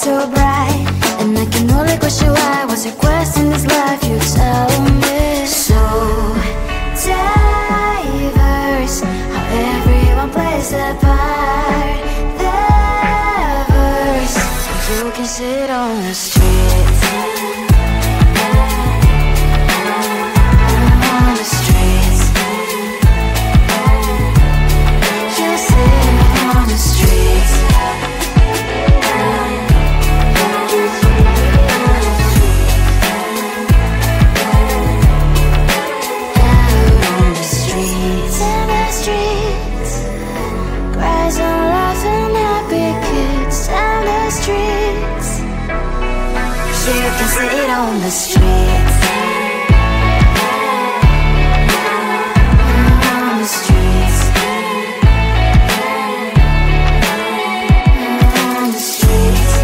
so bright and I can only question why. What's your quest in this life? You tell me. So diverse, how everyone plays their part. Their verse, so you can sit on the street. On the streets, you sit on the streets. You can sit on the streets. On the streets. On the streets.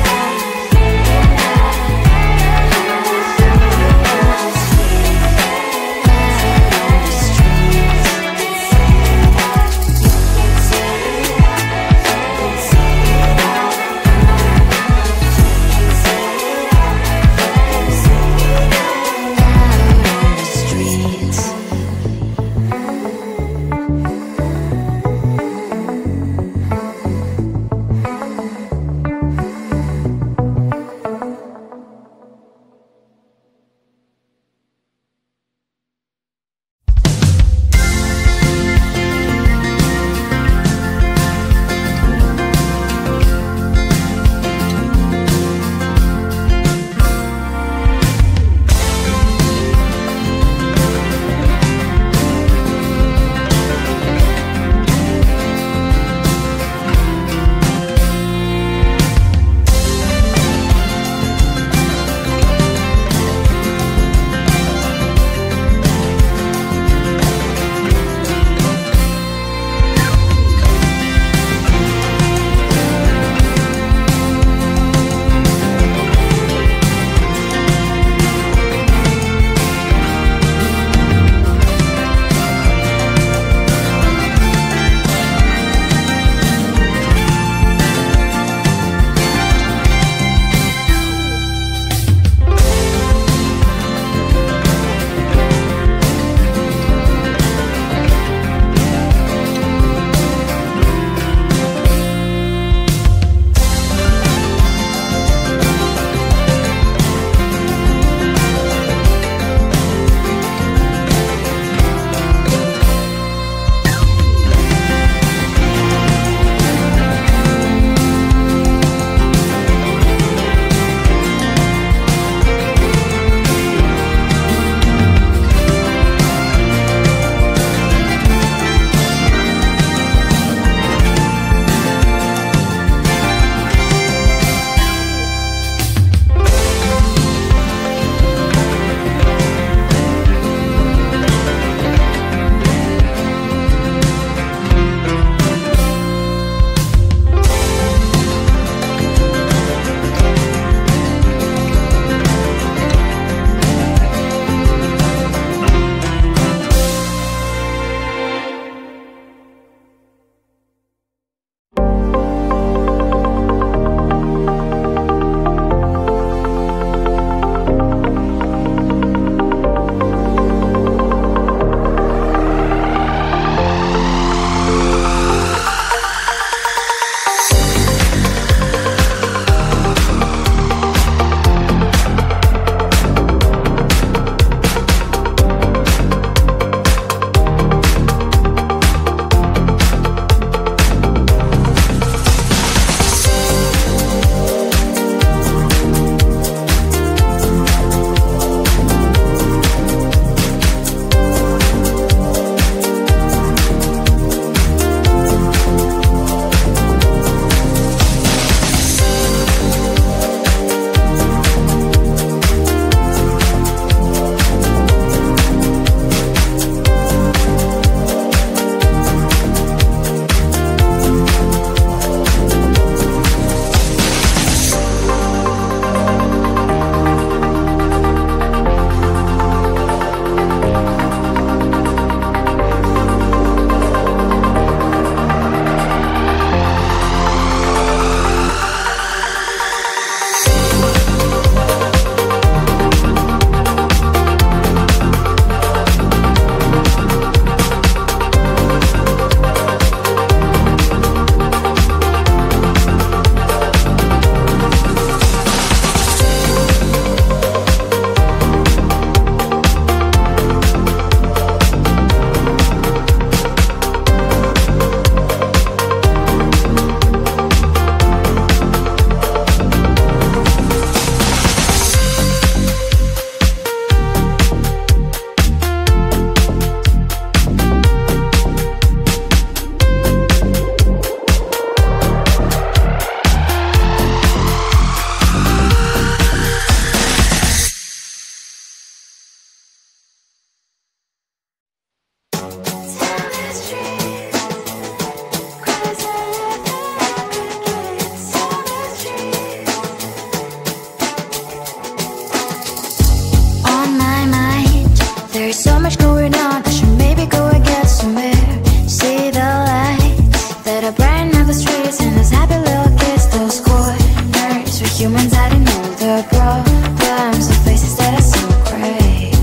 humans hiding all their problems, the faces that are so great.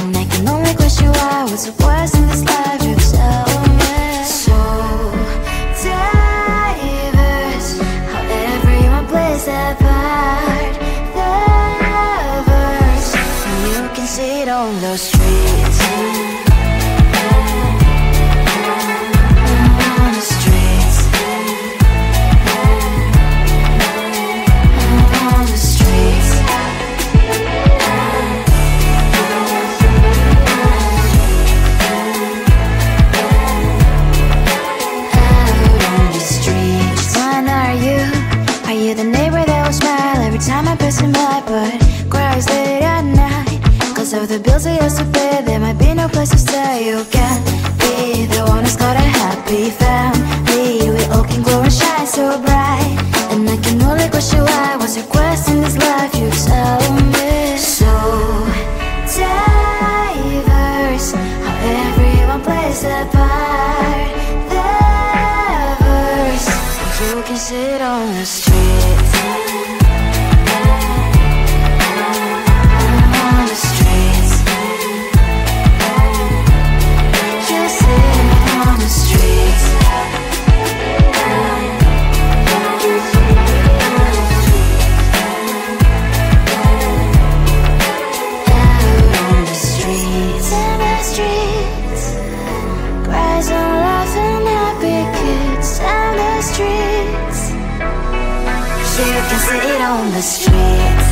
And I can only question why, what's the worst in this life? You tell me. So diverse, how everyone plays their part. Their verse, and you can see it on those streets. On the streets. On the streets. Out on the streets. Which one are you? Are you the neighbor that will smile every time I pass him by, but cries late at night? Cause of the bills I used to pay, there might be no place to stay. You can't be the one who's got a happy family. We all can glow and shine so bright. And I can only question why, what's your quest in this life? You tell me. So diverse, how everyone plays their part. Their verse, you can sit on the streets. On the streets. You sit on the streets. Out on the streets. In the streets. Cries and laughing, happy kids. Down the streets. You can sit on the streets.